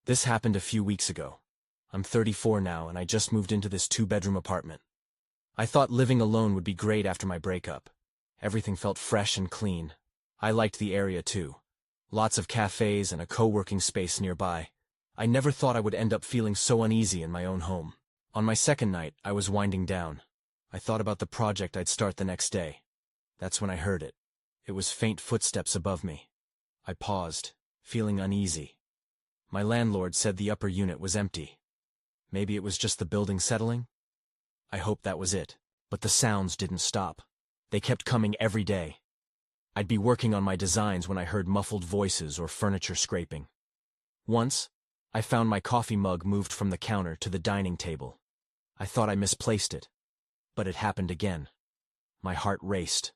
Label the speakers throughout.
Speaker 1: This happened a few weeks ago. I'm 34 now and I just moved into this two-bedroom apartment. I thought living alone would be great after my breakup. Everything felt fresh and clean. I liked the area too. Lots of cafes and a co-working space nearby. I never thought I would end up feeling so uneasy in my own home. On my second night, I was winding down. I thought about the project I'd start the next day. That's when I heard it. It was faint footsteps above me. I paused, feeling uneasy. My landlord said the upper unit was empty. Maybe it was just the building settling? I hoped that was it, but the sounds didn't stop. They kept coming every day. I'd be working on my designs when I heard muffled voices or furniture scraping. Once, I found my coffee mug moved from the counter to the dining table. I thought I misplaced it, but it happened again. My heart raced.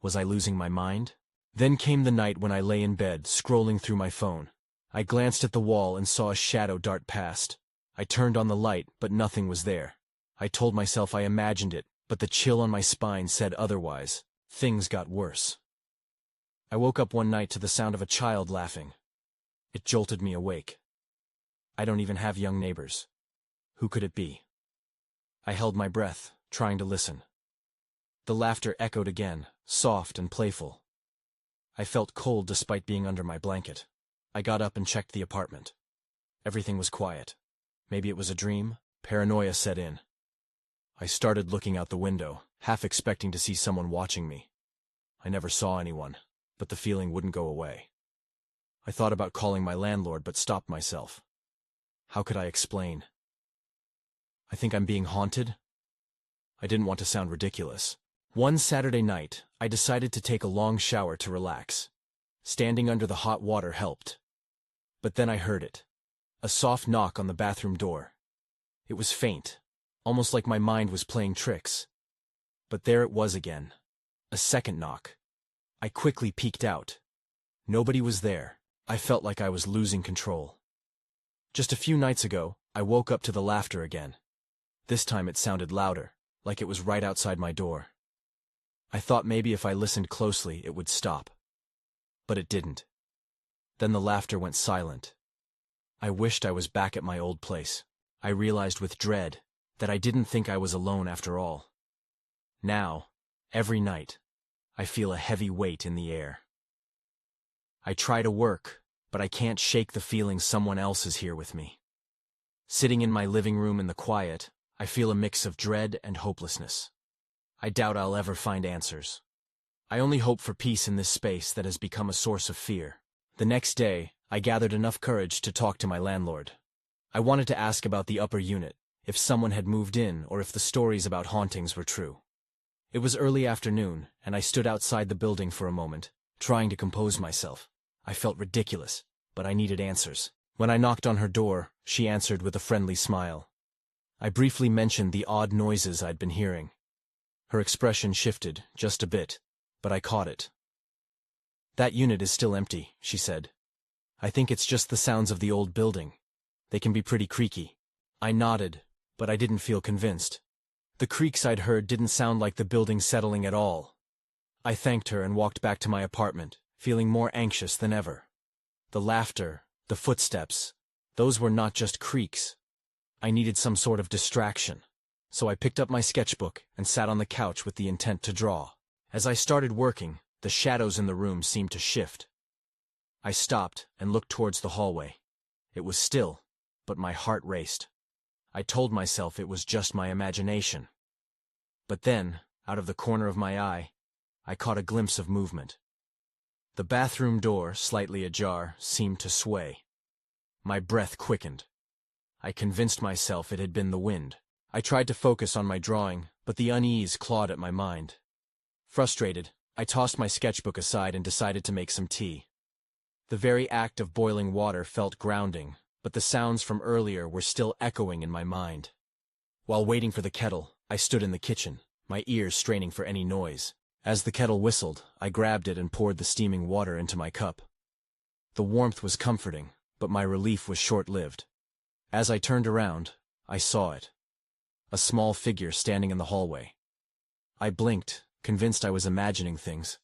Speaker 1: Was I losing my mind? Then came the night when I lay in bed, scrolling through my phone. I glanced at the wall and saw a shadow dart past. I turned on the light, but nothing was there. I told myself I imagined it, but the chill on my spine said otherwise. Things got worse. I woke up one night to the sound of a child laughing. It jolted me awake. I don't even have young neighbors. Who could it be? I held my breath, trying to listen. The laughter echoed again, soft and playful. I felt cold despite being under my blanket. I got up and checked the apartment. Everything was quiet. Maybe it was a dream. Paranoia set in. I started looking out the window, half expecting to see someone watching me. I never saw anyone, but the feeling wouldn't go away. I thought about calling my landlord but stopped myself. How could I explain? I think I'm being haunted? I didn't want to sound ridiculous. One Saturday night, I decided to take a long shower to relax. Standing under the hot water helped. But then I heard it. A soft knock on the bathroom door. It was faint, almost like my mind was playing tricks. But there it was again. A second knock. I quickly peeked out. Nobody was there. I felt like I was losing control. Just a few nights ago, I woke up to the laughter again. This time it sounded louder, like it was right outside my door. I thought maybe if I listened closely, it would stop. But it didn't. Then the laughter went silent. I wished I was back at my old place. I realized with dread that I didn't think I was alone after all. Now, every night, I feel a heavy weight in the air. I try to work, but I can't shake the feeling someone else is here with me. Sitting in my living room in the quiet, I feel a mix of dread and hopelessness. I doubt I'll ever find answers. I only hope for peace in this space that has become a source of fear. The next day, I gathered enough courage to talk to my landlord. I wanted to ask about the upper unit, if someone had moved in or if the stories about hauntings were true. It was early afternoon, and I stood outside the building for a moment, trying to compose myself. I felt ridiculous, but I needed answers. When I knocked on her door, she answered with a friendly smile. I briefly mentioned the odd noises I'd been hearing. Her expression shifted, just a bit, but I caught it. "That unit is still empty," she said. "I think it's just the sounds of the old building. They can be pretty creaky." I nodded, but I didn't feel convinced. The creaks I'd heard didn't sound like the building settling at all. I thanked her and walked back to my apartment, feeling more anxious than ever. The laughter, the footsteps, those were not just creaks. I needed some sort of distraction, so I picked up my sketchbook and sat on the couch with the intent to draw. As I started working, the shadows in the room seemed to shift. I stopped and looked towards the hallway. It was still, but my heart raced. I told myself it was just my imagination. But then, out of the corner of my eye, I caught a glimpse of movement. The bathroom door, slightly ajar, seemed to sway. My breath quickened. I convinced myself it had been the wind. I tried to focus on my drawing, but the unease clawed at my mind. Frustrated, I tossed my sketchbook aside and decided to make some tea. The very act of boiling water felt grounding, but the sounds from earlier were still echoing in my mind. While waiting for the kettle, I stood in the kitchen, my ears straining for any noise. As the kettle whistled, I grabbed it and poured the steaming water into my cup. The warmth was comforting, but my relief was short-lived. As I turned around, I saw it. A small figure standing in the hallway. I blinked, convinced I was imagining things,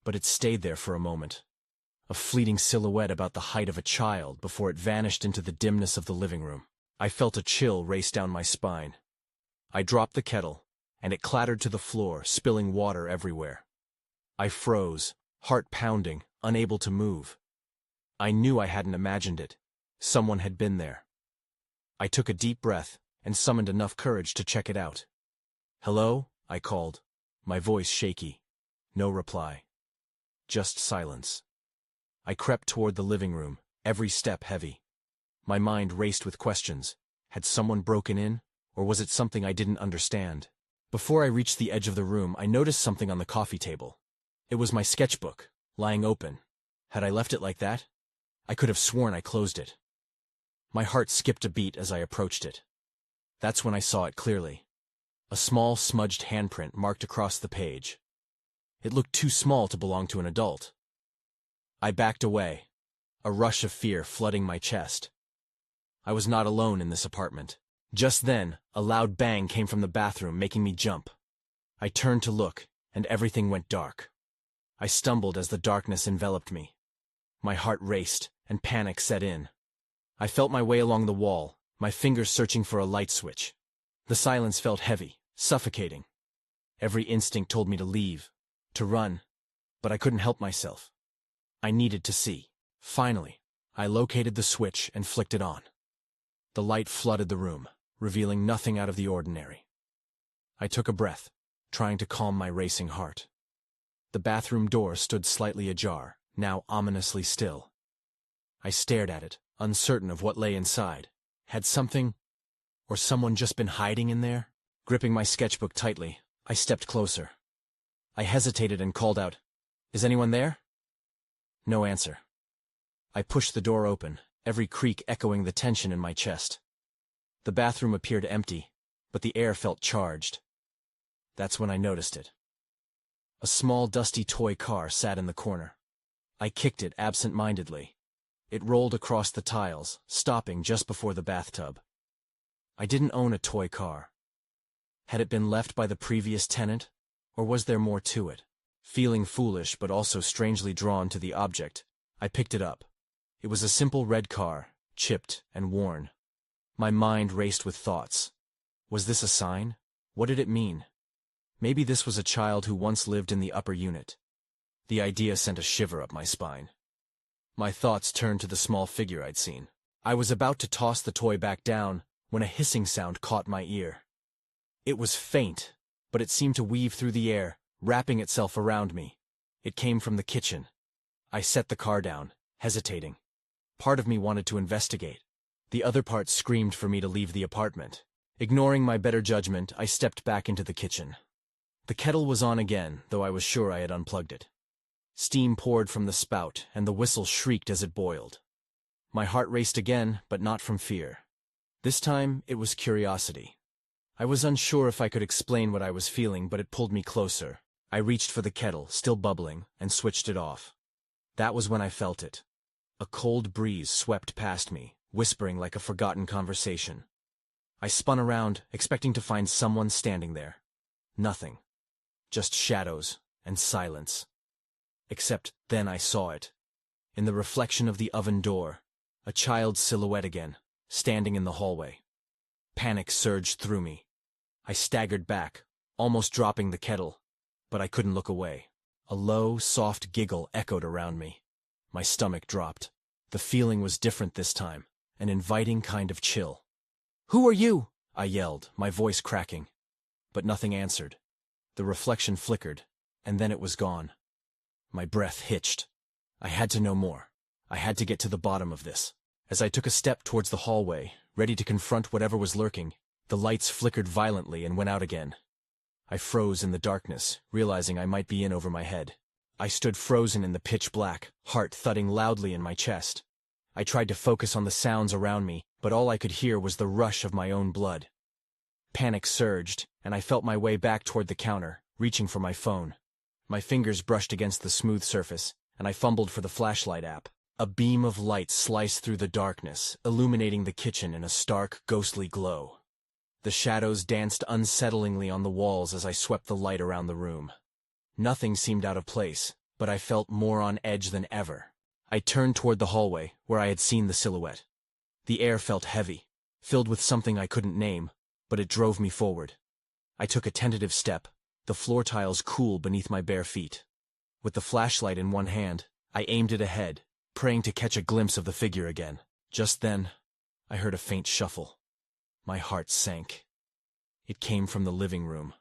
Speaker 1: but it stayed there for a moment. a fleeting silhouette about the height of a child before it vanished into the dimness of the living room. I felt a chill race down my spine. I dropped the kettle, and it clattered to the floor, spilling water everywhere. I froze, heart pounding, unable to move. I knew I hadn't imagined it. Someone had been there. I took a deep breath and summoned enough courage to check it out. "Hello?" I called, my voice shaky. No reply. Just silence. I crept toward the living room, every step heavy. My mind raced with questions. Had someone broken in, or was it something I didn't understand? Before I reached the edge of the room, I noticed something on the coffee table. It was my sketchbook, lying open. Had I left it like that? I could have sworn I closed it. My heart skipped a beat as I approached it. That's when I saw it clearly. A small, smudged handprint marked across the page. It looked too small to belong to an adult. I backed away, a rush of fear flooding my chest. I was not alone in this apartment. Just then, a loud bang came from the bathroom, making me jump. I turned to look, and everything went dark. I stumbled as the darkness enveloped me. My heart raced, and panic set in. I felt my way along the wall, my fingers searching for a light switch. The silence felt heavy, suffocating. Every instinct told me to leave, to run, but I couldn't help myself. I needed to see. Finally, I located the switch and flicked it on. The light flooded the room, revealing nothing out of the ordinary. I took a breath, trying to calm my racing heart. The bathroom door stood slightly ajar, now ominously still. I stared at it, uncertain of what lay inside. Had something, or someone just been hiding in there? Gripping my sketchbook tightly, I stepped closer. I hesitated and called out, "Is anyone there?" No answer. I pushed the door open, every creak echoing the tension in my chest. The bathroom appeared empty, but the air felt charged. That's when I noticed it. A small, dusty toy car sat in the corner. I kicked it absent-mindedly. It rolled across the tiles, stopping just before the bathtub. I didn't own a toy car. Had it been left by the previous tenant, or was there more to it? Feeling foolish but also strangely drawn to the object, I picked it up. It was a simple red car, chipped and worn. My mind raced with thoughts. Was this a sign? What did it mean? Maybe this was a child who once lived in the upper unit. The idea sent a shiver up my spine. My thoughts turned to the small figure I'd seen. I was about to toss the toy back down when a hissing sound caught my ear. It was faint, but it seemed to weave through the air, wrapping itself around me. It came from the kitchen. I set the car down, hesitating. Part of me wanted to investigate. The other part screamed for me to leave the apartment. Ignoring my better judgment, I stepped back into the kitchen. The kettle was on again, though I was sure I had unplugged it. Steam poured from the spout, and the whistle shrieked as it boiled. My heart raced again, but not from fear. This time, it was curiosity. I was unsure if I could explain what I was feeling, but it pulled me closer. I reached for the kettle, still bubbling, and switched it off. That was when I felt it. A cold breeze swept past me, whispering like a forgotten conversation. I spun around, expecting to find someone standing there. Nothing. Just shadows and silence. Except then I saw it. In the reflection of the oven door, a child's silhouette again, standing in the hallway. Panic surged through me. I staggered back, almost dropping the kettle, but I couldn't look away. A low, soft giggle echoed around me. My stomach dropped. The feeling was different this time, an inviting kind of chill. "Who are you?" I yelled, my voice cracking. But nothing answered. The reflection flickered, and then it was gone. My breath hitched. I had to know more. I had to get to the bottom of this. As I took a step towards the hallway, ready to confront whatever was lurking, the lights flickered violently and went out again. I froze in the darkness, realizing I might be in over my head. I stood frozen in the pitch black, heart thudding loudly in my chest. I tried to focus on the sounds around me, but all I could hear was the rush of my own blood. Panic surged, and I felt my way back toward the counter, reaching for my phone. My fingers brushed against the smooth surface, and I fumbled for the flashlight app. A beam of light sliced through the darkness, illuminating the kitchen in a stark, ghostly glow. The shadows danced unsettlingly on the walls as I swept the light around the room. Nothing seemed out of place, but I felt more on edge than ever. I turned toward the hallway, where I had seen the silhouette. The air felt heavy, filled with something I couldn't name, but it drove me forward. I took a tentative step, the floor tiles cool beneath my bare feet. With the flashlight in one hand, I aimed it ahead, praying to catch a glimpse of the figure again. Just then, I heard a faint shuffle. My heart sank. It came from the living room.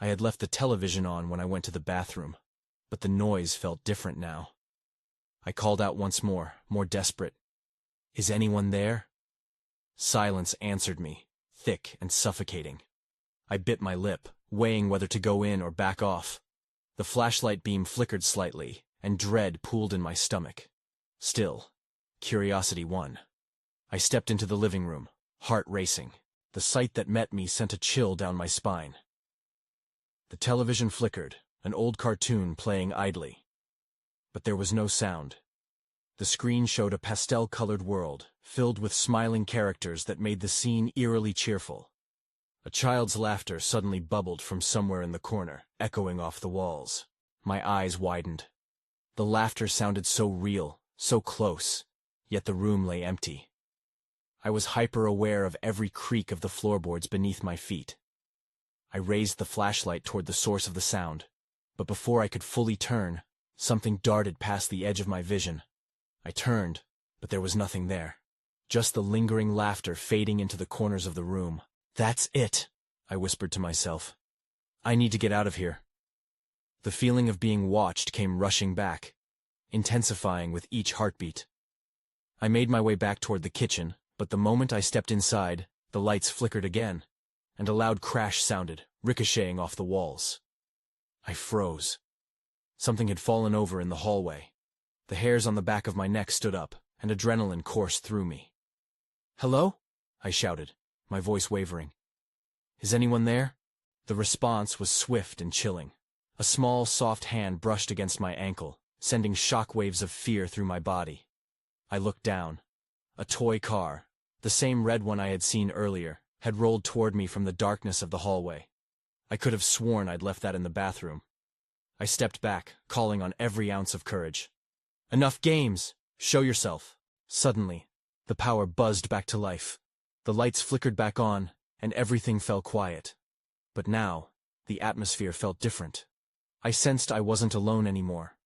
Speaker 1: I had left the television on when I went to the bathroom, but the noise felt different now. I called out once more desperate. "Is anyone there?" Silence answered me, thick and suffocating. I bit my lip, weighing whether to go in or back off. The flashlight beam flickered slightly, and dread pooled in my stomach. Still, curiosity won. I stepped into the living room, heart racing. The sight that met me sent a chill down my spine. The television flickered, an old cartoon playing idly. But there was no sound. The screen showed a pastel-colored world, filled with smiling characters that made the scene eerily cheerful. A child's laughter suddenly bubbled from somewhere in the corner, echoing off the walls. My eyes widened. The laughter sounded so real, so close, yet the room lay empty. I was hyper-aware of every creak of the floorboards beneath my feet. I raised the flashlight toward the source of the sound, but before I could fully turn, something darted past the edge of my vision. I turned, but there was nothing there. Just the lingering laughter fading into the corners of the room. "That's it," I whispered to myself. "I need to get out of here." The feeling of being watched came rushing back, intensifying with each heartbeat. I made my way back toward the kitchen, but the moment I stepped inside, the lights flickered again, and a loud crash sounded, ricocheting off the walls. I froze. Something had fallen over in the hallway. The hairs on the back of my neck stood up, and adrenaline coursed through me. "Hello?" I shouted, my voice wavering. "Is anyone there?" The response was swift and chilling. A small, soft hand brushed against my ankle, sending shockwaves of fear through my body. I looked down. A toy car, the same red one I had seen earlier, had rolled toward me from the darkness of the hallway. I could have sworn I'd left that in the bathroom. I stepped back, calling on every ounce of courage. "Enough games! Show yourself!" Suddenly, the power buzzed back to life. The lights flickered back on, and everything fell quiet. But now, the atmosphere felt different. I sensed I wasn't alone anymore.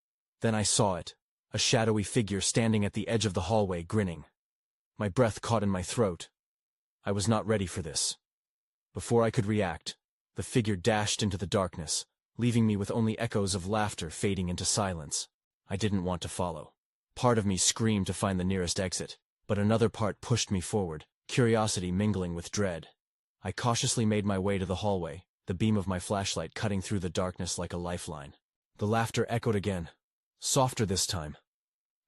Speaker 1: Then I saw it, a shadowy figure standing at the edge of the hallway, grinning. My breath caught in my throat. I was not ready for this. Before I could react, the figure dashed into the darkness, leaving me with only echoes of laughter fading into silence. I didn't want to follow. Part of me screamed to find the nearest exit, but another part pushed me forward, curiosity mingling with dread. I cautiously made my way to the hallway, the beam of my flashlight cutting through the darkness like a lifeline. The laughter echoed again, softer this time,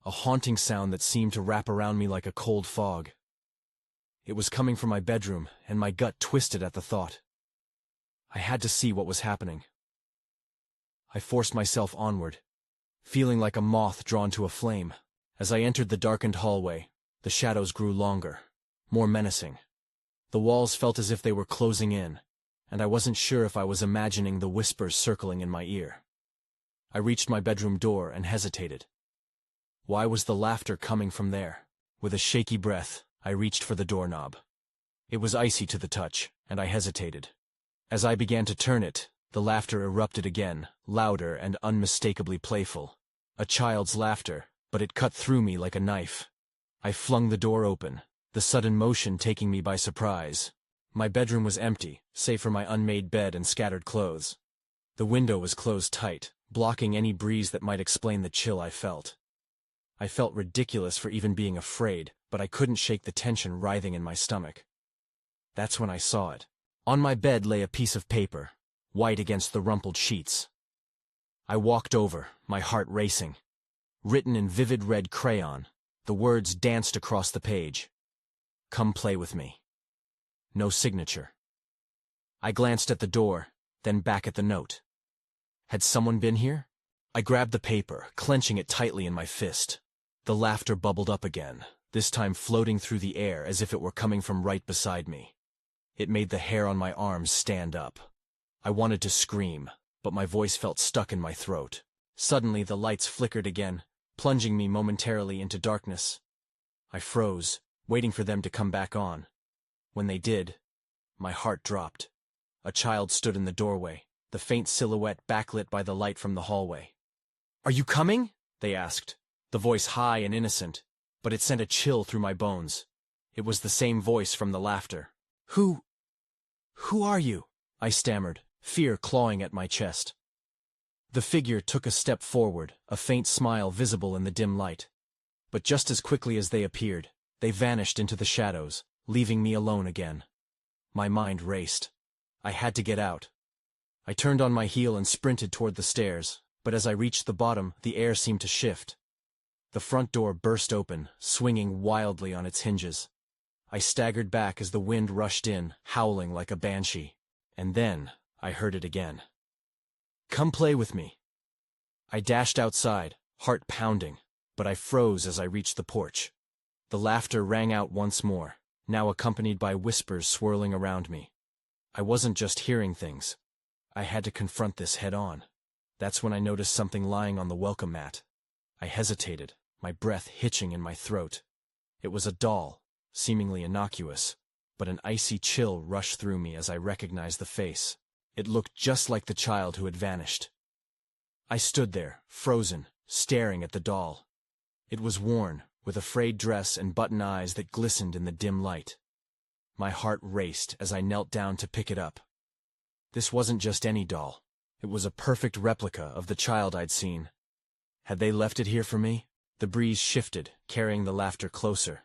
Speaker 1: a haunting sound that seemed to wrap around me like a cold fog. It was coming from my bedroom, and my gut twisted at the thought. I had to see what was happening. I forced myself onward, feeling like a moth drawn to a flame. As I entered the darkened hallway, the shadows grew longer, more menacing. The walls felt as if they were closing in, and I wasn't sure if I was imagining the whispers circling in my ear. I reached my bedroom door and hesitated. Why was the laughter coming from there? With a shaky breath, I reached for the doorknob. It was icy to the touch, and I hesitated. As I began to turn it, the laughter erupted again, louder and unmistakably playful. A child's laughter, but it cut through me like a knife. I flung the door open, the sudden motion taking me by surprise. My bedroom was empty, save for my unmade bed and scattered clothes. The window was closed tight, blocking any breeze that might explain the chill I felt. I felt ridiculous for even being afraid, but I couldn't shake the tension writhing in my stomach. That's when I saw it. On my bed lay a piece of paper, white against the rumpled sheets. I walked over, my heart racing. Written in vivid red crayon, the words danced across the page. "Come play with me." No signature. I glanced at the door, then back at the note. Had someone been here? I grabbed the paper, clenching it tightly in my fist. The laughter bubbled up again, this time floating through the air as if it were coming from right beside me. It made the hair on my arms stand up. I wanted to scream, but my voice felt stuck in my throat. Suddenly the lights flickered again, plunging me momentarily into darkness. I froze, waiting for them to come back on. When they did, my heart dropped. A child stood in the doorway, the faint silhouette backlit by the light from the hallway. "Are you coming?" they asked, the voice high and innocent, but it sent a chill through my bones. It was the same voice from the laughter. Who are you?" I stammered, fear clawing at my chest. The figure took a step forward, a faint smile visible in the dim light. But just as quickly as they appeared, they vanished into the shadows, leaving me alone again. My mind raced. I had to get out. I turned on my heel and sprinted toward the stairs, but as I reached the bottom, the air seemed to shift. The front door burst open, swinging wildly on its hinges. I staggered back as the wind rushed in, howling like a banshee. And then I heard it again. "Come play with me." I dashed outside, heart pounding, but I froze as I reached the porch. The laughter rang out once more, now accompanied by whispers swirling around me. I wasn't just hearing things. I had to confront this head-on. That's when I noticed something lying on the welcome mat. I hesitated, my breath hitching in my throat. It was a doll, seemingly innocuous, but an icy chill rushed through me as I recognized the face. It looked just like the child who had vanished. I stood there, frozen, staring at the doll. It was worn, with a frayed dress and button eyes that glistened in the dim light. My heart raced as I knelt down to pick it up. This wasn't just any doll. It was a perfect replica of the child I'd seen. Had they left it here for me? The breeze shifted, carrying the laughter closer,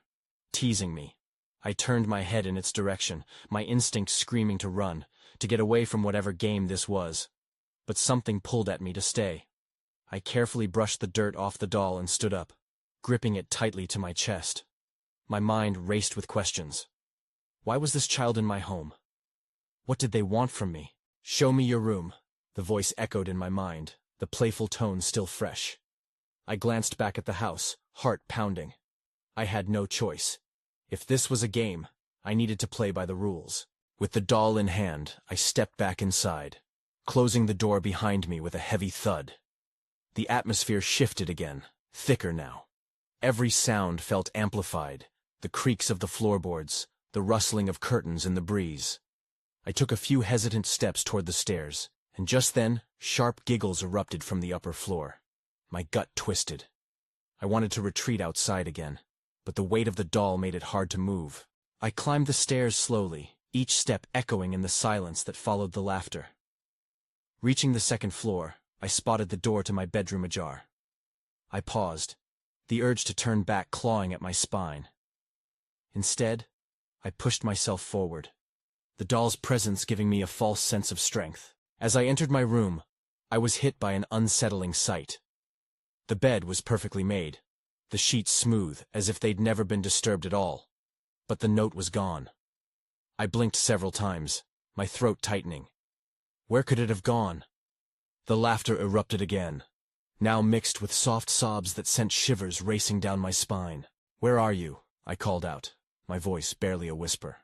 Speaker 1: teasing me. I turned my head in its direction, my instinct screaming to run, to get away from whatever game this was. But something pulled at me to stay. I carefully brushed the dirt off the doll and stood up, gripping it tightly to my chest. My mind raced with questions. Why was this child in my home? What did they want from me? "Show me your room," the voice echoed in my mind, the playful tone still fresh. I glanced back at the house, heart pounding. I had no choice. If this was a game, I needed to play by the rules. With the doll in hand, I stepped back inside, closing the door behind me with a heavy thud. The atmosphere shifted again, thicker now. Every sound felt amplified, the creaks of the floorboards, the rustling of curtains in the breeze. I took a few hesitant steps toward the stairs, and just then, sharp giggles erupted from the upper floor. My gut twisted. I wanted to retreat outside again, but the weight of the doll made it hard to move. I climbed the stairs slowly, each step echoing in the silence that followed the laughter. Reaching the second floor, I spotted the door to my bedroom ajar. I paused, the urge to turn back clawing at my spine. Instead, I pushed myself forward, the doll's presence giving me a false sense of strength. As I entered my room, I was hit by an unsettling sight. The bed was perfectly made, the sheets smooth, as if they'd never been disturbed at all. But the note was gone. I blinked several times, my throat tightening. Where could it have gone? The laughter erupted again, now mixed with soft sobs that sent shivers racing down my spine. "Where are you?" I called out, my voice barely a whisper.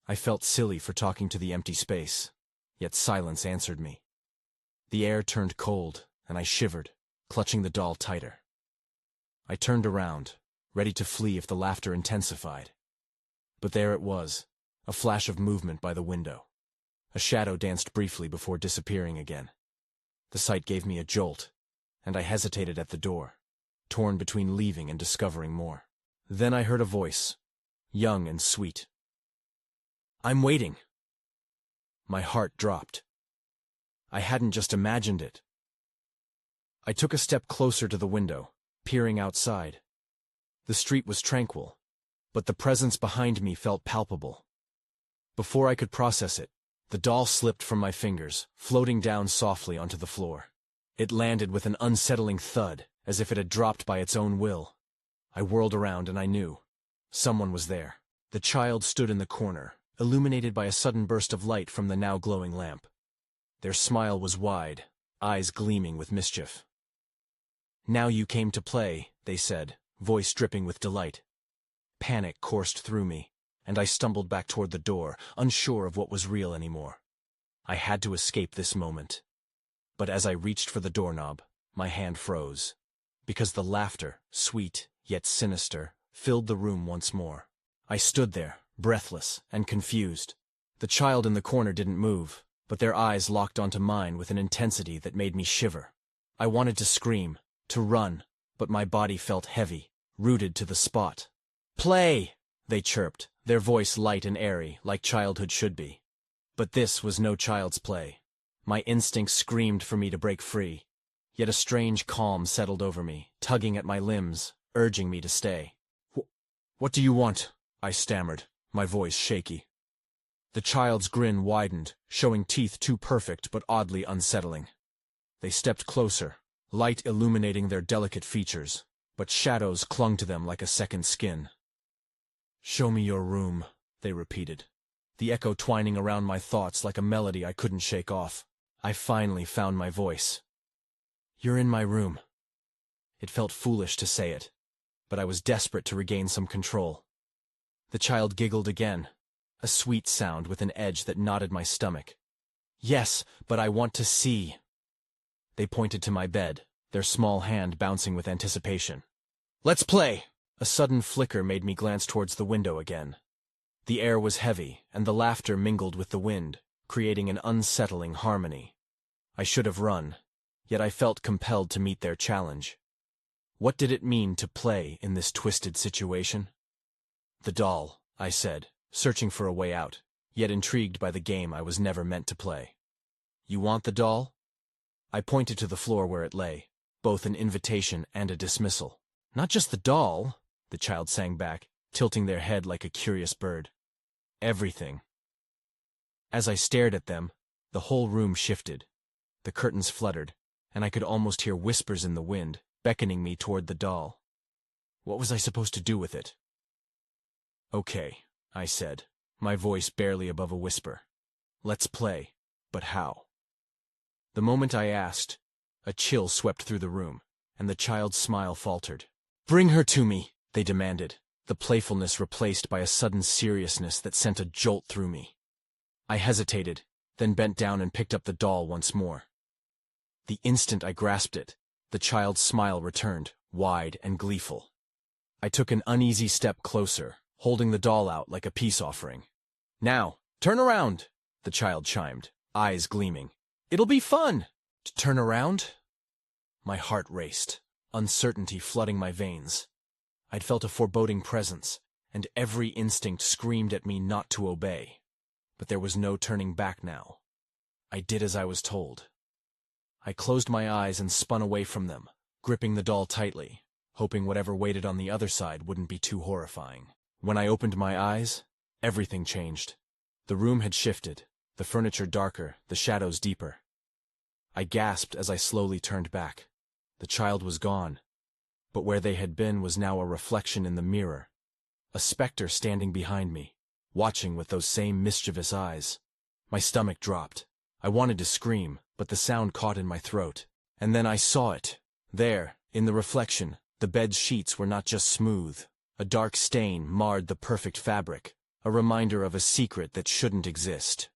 Speaker 1: I felt silly for talking to the empty space, yet silence answered me. The air turned cold, and I shivered, clutching the doll tighter. I turned around, ready to flee if the laughter intensified. But there it was, a flash of movement by the window. A shadow danced briefly before disappearing again. The sight gave me a jolt, and I hesitated at the door, torn between leaving and discovering more. Then I heard a voice, young and sweet. "I'm waiting." My heart dropped. I hadn't just imagined it. I took a step closer to the window, peering outside. The street was tranquil, but the presence behind me felt palpable. Before I could process it, the doll slipped from my fingers, floating down softly onto the floor. It landed with an unsettling thud, as if it had dropped by its own will. I whirled around and I knew. Someone was there. The child stood in the corner, illuminated by a sudden burst of light from the now glowing lamp. Their smile was wide, eyes gleaming with mischief. "Now you came to play," they said, voice dripping with delight. Panic coursed through me, and I stumbled back toward the door, unsure of what was real anymore. I had to escape this moment. But as I reached for the doorknob, my hand froze. because the laughter, sweet yet sinister, filled the room once more. I stood there, breathless and confused. The child in the corner didn't move, but their eyes locked onto mine with an intensity that made me shiver. I wanted to scream, to run, but my body felt heavy, rooted to the spot. "Play!" they chirped, their voice light and airy, like childhood should be. But this was no child's play. My instincts screamed for me to break free, yet a strange calm settled over me, tugging at my limbs, urging me to stay. "What do you want?" I stammered, my voice shaky. The child's grin widened, showing teeth too perfect but oddly unsettling. They stepped closer, light illuminating their delicate features, but shadows clung to them like a second skin. "Show me your room," they repeated, the echo twining around my thoughts like a melody I couldn't shake off. I finally found my voice. "You're in my room." It felt foolish to say it, but I was desperate to regain some control. The child giggled again, a sweet sound with an edge that knotted my stomach. "Yes, but I want to see." They pointed to my bed, their small hand bouncing with anticipation. "Let's play!" A sudden flicker made me glance towards the window again. The air was heavy, and the laughter mingled with the wind, creating an unsettling harmony. I should have run, yet I felt compelled to meet their challenge. What did it mean to play in this twisted situation? "The doll," I said, searching for a way out, yet intrigued by the game I was never meant to play. "You want the doll?" I pointed to the floor where it lay, both an invitation and a dismissal. "Not just the doll," the child sang back, tilting their head like a curious bird. "Everything." As I stared at them, the whole room shifted. The curtains fluttered, and I could almost hear whispers in the wind, beckoning me toward the doll. What was I supposed to do with it? "Okay," I said, my voice barely above a whisper. "Let's play, but how?" The moment I asked, a chill swept through the room, and the child's smile faltered. "Bring her to me," they demanded, the playfulness replaced by a sudden seriousness that sent a jolt through me. I hesitated, then bent down and picked up the doll once more. The instant I grasped it, the child's smile returned, wide and gleeful. I took an uneasy step closer, holding the doll out like a peace offering. "Now, turn around," the child chimed, eyes gleaming. "It'll be fun!" "To turn around?" My heart raced, uncertainty flooding my veins. I'd felt a foreboding presence, and every instinct screamed at me not to obey. But there was no turning back now. I did as I was told. I closed my eyes and spun away from them, gripping the doll tightly, hoping whatever waited on the other side wouldn't be too horrifying. When I opened my eyes, everything changed. The room had shifted, the furniture darker, the shadows deeper. I gasped as I slowly turned back. The child was gone, but where they had been was now a reflection in the mirror. A specter standing behind me, watching with those same mischievous eyes. My stomach dropped. I wanted to scream, but the sound caught in my throat. And then I saw it. There, in the reflection, the bed's sheets were not just smooth. A dark stain marred the perfect fabric, a reminder of a secret that shouldn't exist.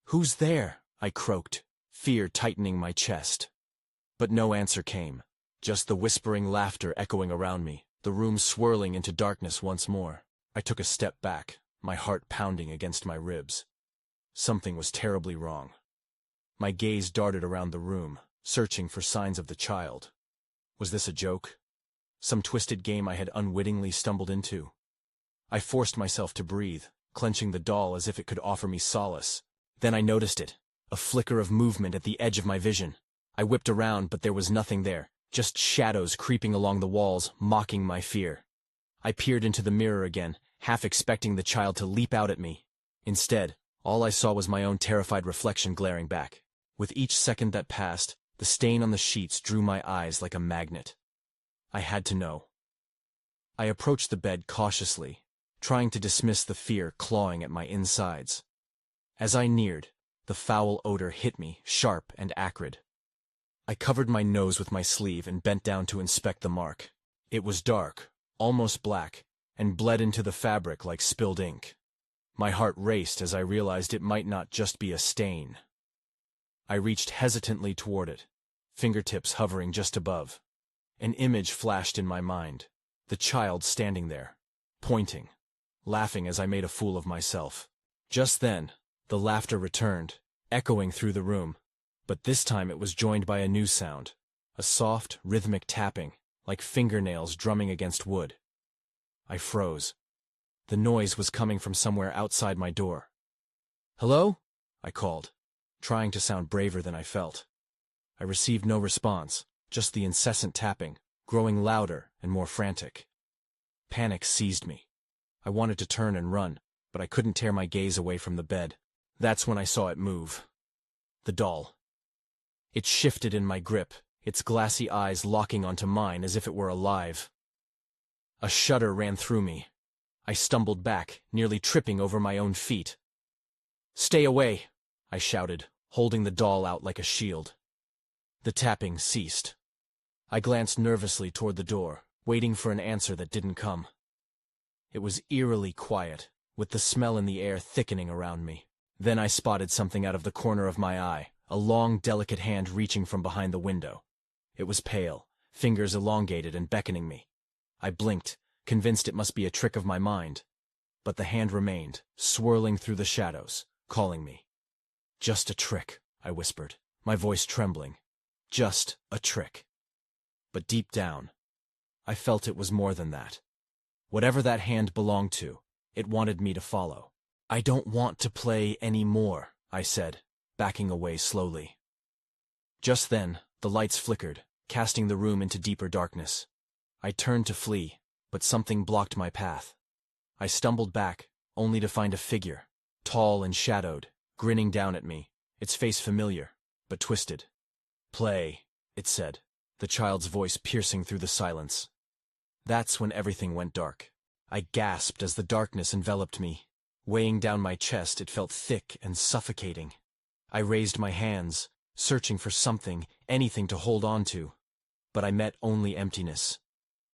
Speaker 1: "Who's there?" I croaked, fear tightening my chest. But no answer came, just the whispering laughter echoing around me, the room swirling into darkness once more. I took a step back, my heart pounding against my ribs. Something was terribly wrong. My gaze darted around the room, searching for signs of the child. Was this a joke? Some twisted game I had unwittingly stumbled into? I forced myself to breathe, clenching the doll as if it could offer me solace. Then I noticed it, a flicker of movement at the edge of my vision. I whipped around, but there was nothing there, just shadows creeping along the walls, mocking my fear. I peered into the mirror again, half expecting the child to leap out at me. Instead, all I saw was my own terrified reflection glaring back. With each second that passed, the stain on the sheets drew my eyes like a magnet. I had to know. I approached the bed cautiously, trying to dismiss the fear clawing at my insides. As I neared, the foul odor hit me, sharp and acrid. I covered my nose with my sleeve and bent down to inspect the mark. It was dark, almost black, and bled into the fabric like spilled ink. My heart raced as I realized it might not just be a stain. I reached hesitantly toward it, fingertips hovering just above. An image flashed in my mind. The child standing there, pointing, laughing as I made a fool of myself. Just then, the laughter returned, echoing through the room, but this time it was joined by a new sound, a soft, rhythmic tapping, like fingernails drumming against wood. I froze. The noise was coming from somewhere outside my door. "Hello?" I called, trying to sound braver than I felt. I received no response, just the incessant tapping, growing louder and more frantic. Panic seized me. I wanted to turn and run, but I couldn't tear my gaze away from the bed. That's when I saw it move. The doll. It shifted in my grip, its glassy eyes locking onto mine as if it were alive. A shudder ran through me. I stumbled back, nearly tripping over my own feet. "Stay away!" I shouted, holding the doll out like a shield. The tapping ceased. I glanced nervously toward the door, waiting for an answer that didn't come. It was eerily quiet, with the smell in the air thickening around me. Then I spotted something out of the corner of my eye, a long, delicate hand reaching from behind the window. It was pale, fingers elongated and beckoning me. I blinked, convinced it must be a trick of my mind. But the hand remained, swirling through the shadows, calling me. "Just a trick," I whispered, my voice trembling. "Just a trick." But deep down, I felt it was more than that. Whatever that hand belonged to, it wanted me to follow. "I don't want to play any more," I said, backing away slowly. Just then, the lights flickered, casting the room into deeper darkness. I turned to flee, but something blocked my path. I stumbled back, only to find a figure, tall and shadowed, grinning down at me, its face familiar, but twisted. "Play," it said, the child's voice piercing through the silence. That's when everything went dark. I gasped as the darkness enveloped me. Weighing down my chest, it felt thick and suffocating. I raised my hands, searching for something, anything to hold on to. But I met only emptiness.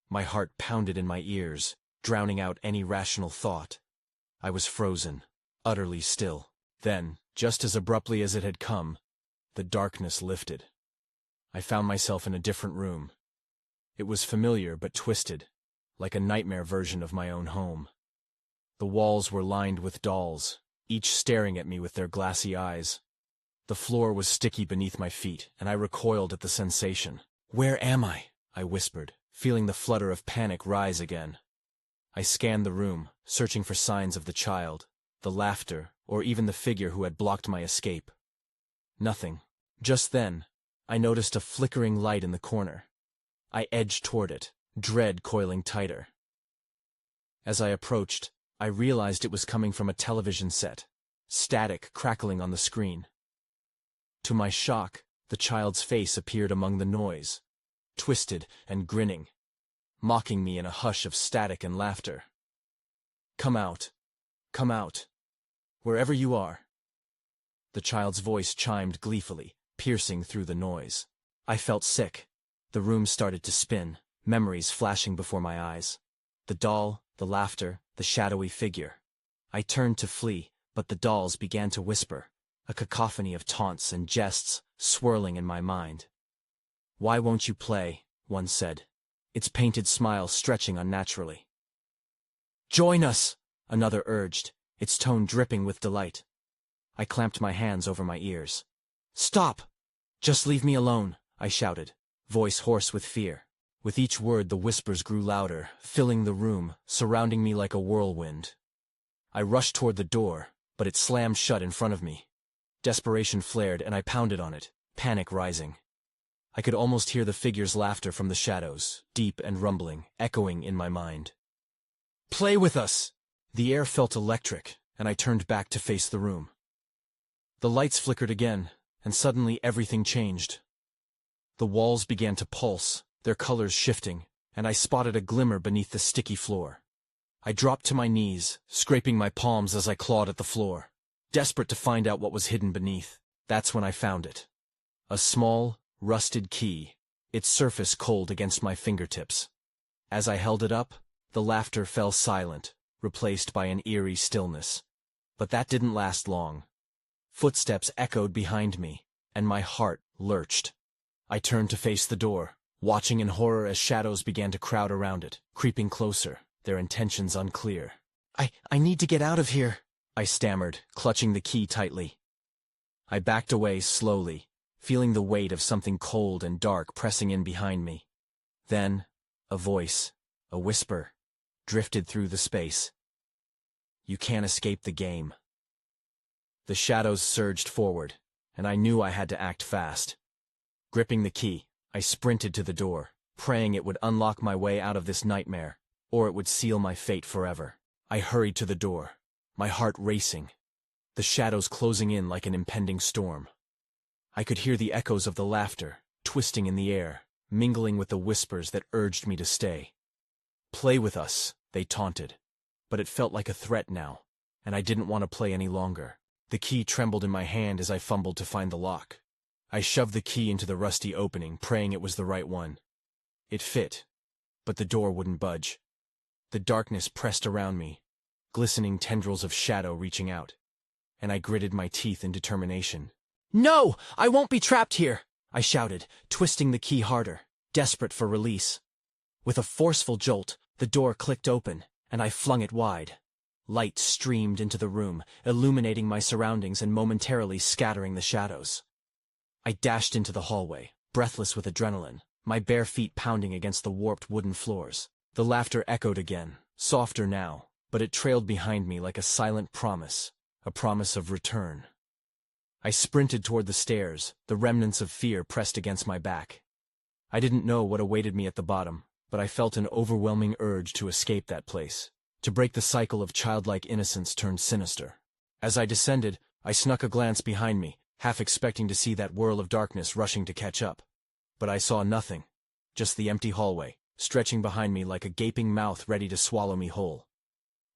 Speaker 1: My heart pounded in my ears, drowning out any rational thought. I was frozen, utterly still. Then, just as abruptly as it had come, the darkness lifted. I found myself in a different room. It was familiar but twisted, like a nightmare version of my own home. The walls were lined with dolls, each staring at me with their glassy eyes. The floor was sticky beneath my feet, and I recoiled at the sensation. "Where am I?" I whispered, feeling the flutter of panic rise again. I scanned the room, searching for signs of the child, the laughter, or even the figure who had blocked my escape. Nothing. Just then, I noticed a flickering light in the corner. I edged toward it, dread coiling tighter. As I approached, I realized it was coming from a television set, static crackling on the screen. To my shock, the child's face appeared among the noise, twisted and grinning, mocking me in a hush of static and laughter. Come out, wherever you are." The child's voice chimed gleefully, piercing through the noise. I felt sick. The room started to spin, memories flashing before my eyes. The doll, the laughter, the shadowy figure. I turned to flee, but the dolls began to whisper, a cacophony of taunts and jests swirling in my mind. "Why won't you play?" one said, its painted smile stretching unnaturally. "Join us!" another urged, its tone dripping with delight. I clamped my hands over my ears. "Stop! Just leave me alone," I shouted, voice hoarse with fear. With each word the whispers grew louder, filling the room, surrounding me like a whirlwind. I rushed toward the door, but it slammed shut in front of me. Desperation flared, and I pounded on it, panic rising. I could almost hear the figure's laughter from the shadows, deep and rumbling, echoing in my mind. "Play with us!" The air felt electric, and I turned back to face the room. The lights flickered again, and suddenly everything changed. The walls began to pulse, their colors shifting, and I spotted a glimmer beneath the sticky floor. I dropped to my knees, scraping my palms as I clawed at the floor, desperate to find out what was hidden beneath. That's when I found it. A small, rusted key, its surface cold against my fingertips. As I held it up, the laughter fell silent, replaced by an eerie stillness. But that didn't last long. Footsteps echoed behind me, and my heart lurched. I turned to face the door, watching in horror as shadows began to crowd around it, creeping closer, their intentions unclear. I need to get out of here, I stammered, clutching the key tightly. I backed away slowly, feeling the weight of something cold and dark pressing in behind me. Then, a voice, a whisper, drifted through the space. You can't escape the game. The shadows surged forward, and I knew I had to act fast. Gripping the key, I sprinted to the door, praying it would unlock my way out of this nightmare, or it would seal my fate forever. I hurried to the door, my heart racing, the shadows closing in like an impending storm. I could hear the echoes of the laughter, twisting in the air, mingling with the whispers that urged me to stay. Play with us, they taunted, but it felt like a threat now, and I didn't want to play any longer. The key trembled in my hand as I fumbled to find the lock. I shoved the key into the rusty opening, praying it was the right one. It fit, but the door wouldn't budge. The darkness pressed around me, glistening tendrils of shadow reaching out, and I gritted my teeth in determination. "No! I won't be trapped here!" I shouted, twisting the key harder, desperate for release. With a forceful jolt, the door clicked open, and I flung it wide. Light streamed into the room, illuminating my surroundings and momentarily scattering the shadows. I dashed into the hallway, breathless with adrenaline, my bare feet pounding against the warped wooden floors. The laughter echoed again, softer now, but it trailed behind me like a silent promise, a promise of return. I sprinted toward the stairs, the remnants of fear pressed against my back. I didn't know what awaited me at the bottom, but I felt an overwhelming urge to escape that place, to break the cycle of childlike innocence turned sinister. As I descended, I snuck a glance behind me, half expecting to see that whirl of darkness rushing to catch up. But I saw nothing, just the empty hallway, stretching behind me like a gaping mouth ready to swallow me whole.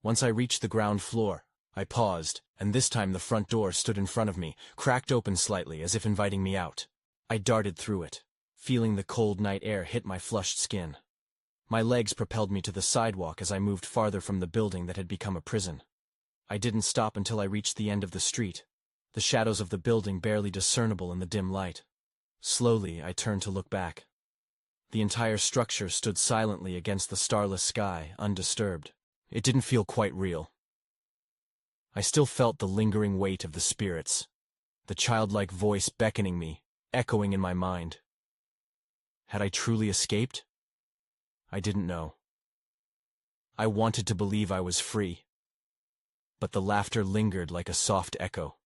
Speaker 1: Once I reached the ground floor, I paused, and this time the front door stood in front of me, cracked open slightly as if inviting me out. I darted through it, feeling the cold night air hit my flushed skin. My legs propelled me to the sidewalk as I moved farther from the building that had become a prison. I didn't stop until I reached the end of the street, the shadows of the building barely discernible in the dim light. Slowly, I turned to look back. The entire structure stood silently against the starless sky, undisturbed. It didn't feel quite real. I still felt the lingering weight of the spirits, the childlike voice beckoning me, echoing in my mind. Had I truly escaped? I didn't know. I wanted to believe I was free. But the laughter lingered like a soft echo,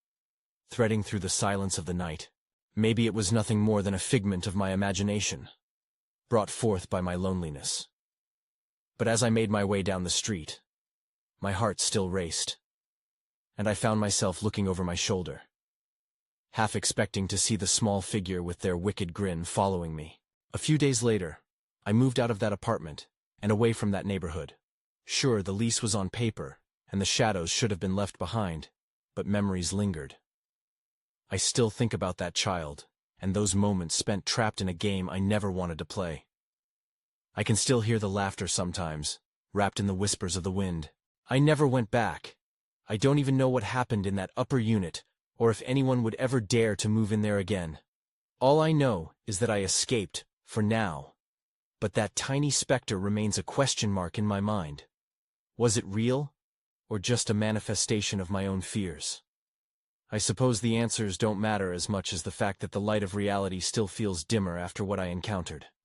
Speaker 1: threading through the silence of the night. Maybe it was nothing more than a figment of my imagination, brought forth by my loneliness. But as I made my way down the street, my heart still raced, and I found myself looking over my shoulder, half expecting to see the small figure with their wicked grin following me. A few days later, I moved out of that apartment and away from that neighborhood. Sure, the lease was on paper, and the shadows should have been left behind, but memories lingered. I still think about that child, and those moments spent trapped in a game I never wanted to play. I can still hear the laughter sometimes, wrapped in the whispers of the wind. I never went back. I don't even know what happened in that upper unit, or if anyone would ever dare to move in there again. All I know is that I escaped, for now. But that tiny specter remains a question mark in my mind. Was it real, or just a manifestation of my own fears? I suppose the answers don't matter as much as the fact that the light of reality still feels dimmer after what I encountered.